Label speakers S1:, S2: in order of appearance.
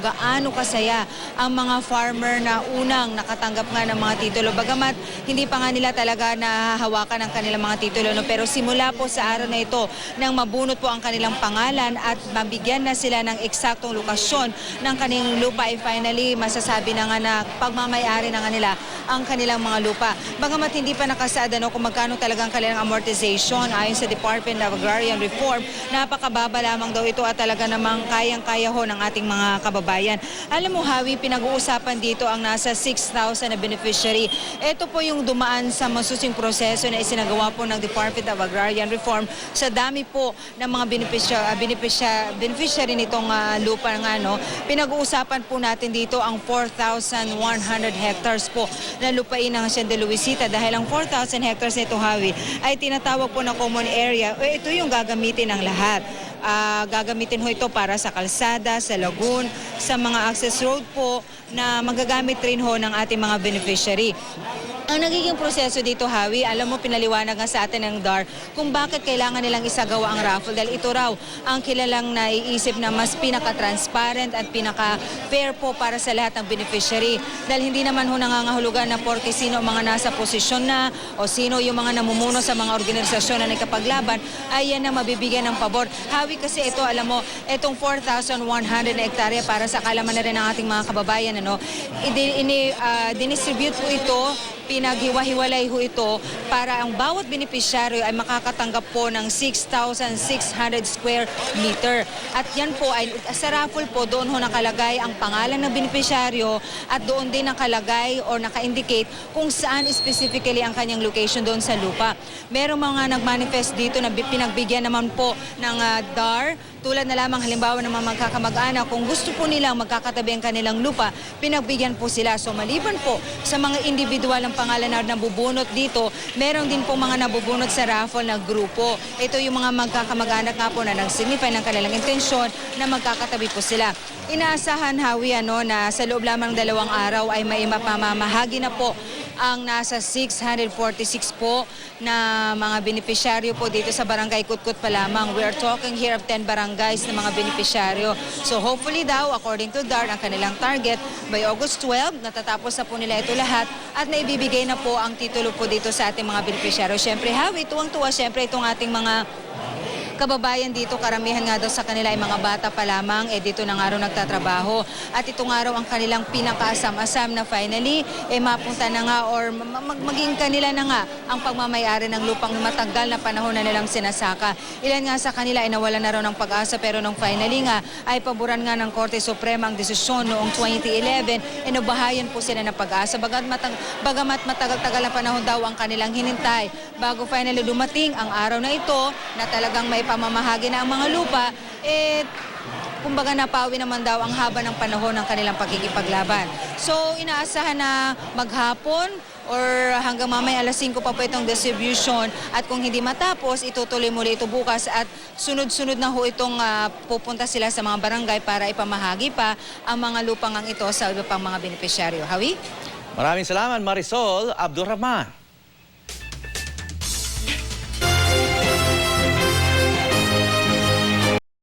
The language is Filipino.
S1: kung gaano kasaya ang mga farmer na unang nakatanggap nga ng mga titulo. Bagamat hindi pa nga nila talaga nahahawakan ang kanilang mga titulo. No? Pero simula po sa araw na ito, nang mabunot po ang kanilang pangalan at mabigyan na sila ng eksaktong lokasyon ng kanilang lupa, ay finally masasabi na nga na pagmamayari na nga nila ang kanilang mga lupa. Bagamat hindi pa nakasaad kung magkano talagang kanilang amortization ayon sa Department of Agrarian Reform, napakababa lamang daw ito at talaga namang kayang-kaya ho ng ating mga kababayan. Alam mo, Hawi, pinag-uusapan dito ang nasa 6,000 na beneficiary. Ito po yung dumaan sa masusing proseso na isinagawa po ng Department of Agrarian Reform sa dami po ng mga beneficiary nitong lupa nga. No? Pinag-uusapan po natin dito ang 4,100 hectares po na lupain ng Hacienda Luisita, dahil ang 4,000 hectares nito, Hawi, ay tinatawag po na common area. Ito yung gagamitin ng lahat. Gagamitin ho ito para sa kalsada, sa lagoon, sa mga access road po na magagamit rin ho ng ating mga beneficiary. Ang nagiging proseso dito, Hawi, alam mo, pinaliwanag nga sa atin ng DAR kung bakit kailangan nilang isagawa ang raffle, dahil ito raw ang kilalang naiisip na mas pinaka-transparent at pinaka-fair po para sa lahat ng beneficiary. Dahil hindi naman ho nangangahulugan na porke sino ang mga nasa posisyon na o sino yung mga namumuno sa mga organisasyon na nagkapaglaban ay yan na mabibigyan ng pabor. Hawi, kasi ito, alam mo, itong 4,100 na hektarya para sa kalaman na rin ng ating mga kababayan, dinistribute po ito, pinaghiwa-hiwalay ho ito para ang bawat benepisyaryo ay makakatanggap po ng 6,600 square meter. At yan po ay sa raffle po, doon ho nakalagay ang pangalan ng benepisyaryo at doon din nakalagay o naka-indicate kung saan specifically ang kanyang location doon sa lupa. Merong mga nag-manifest dito na pinagbigyan naman po ng DAR, tulad na lamang halimbawa ng mga magkakamag-anak, kung gusto po nilang magkakatabi ang kanilang lupa, pinagbigyan po sila. So maliban po sa mga individual ang pangalan na nabubunot dito, meron din po mga nabubunot sa raffle na grupo. Ito yung mga magkakamag-anak nga po na nag-signify ng kanilang intensyon na magkakatabi po sila. Inaasahan, Hawi, na sa loob lamang 2 araw ay may mapamamahagi na po ang nasa 646 po na mga benepisyaryo po dito sa Barangay Kutkut pa lamang. We are talking here of 10 barangays na mga benepisyaryo. So hopefully daw, according to DAR, ang kanilang target by August 12, natatapos na po nila ito lahat at naibibigay na po ang titulo po dito sa ating mga benepisyaryo. Siyempre, Hawi, tuwang-tuwa siyempre itong ating mga kababayan dito, karamihan nga daw sa kanila ay mga bata pa lamang, dito na nga raw nagtatrabaho. At ito nga raw ang kanilang pinakaasam-asam na finally, mapunta na nga or maging kanila na nga ang pagmamayari ng lupang matagal na panahon na nilang sinasaka. Ilan nga sa kanila ay nawala na raw ng pag-asa, pero nung finally nga ay paboran nga ng Korte Suprema ang desisyon noong 2011, nabahayan po sila ng pag-asa. Bagamat matagal-tagal na panahon daw ang kanilang hinintay bago finally dumating ang araw na ito na talagang may pamamahagi na ang mga lupa, kumbaga napawi naman daw ang haba ng panahon ng kanilang pagkikipaglaban. So inaasahan na maghapon or hanggang mamaya alas 5 pa po itong distribution, at kung hindi matapos, itutuloy muli ito bukas at sunod-sunod na ho itong pupunta sila sa mga barangay para ipamahagi pa ang mga lupangang ito sa iba pang mga benepisyaryo. Hawi?
S2: Maraming salamat, Marisol Abdurrahman.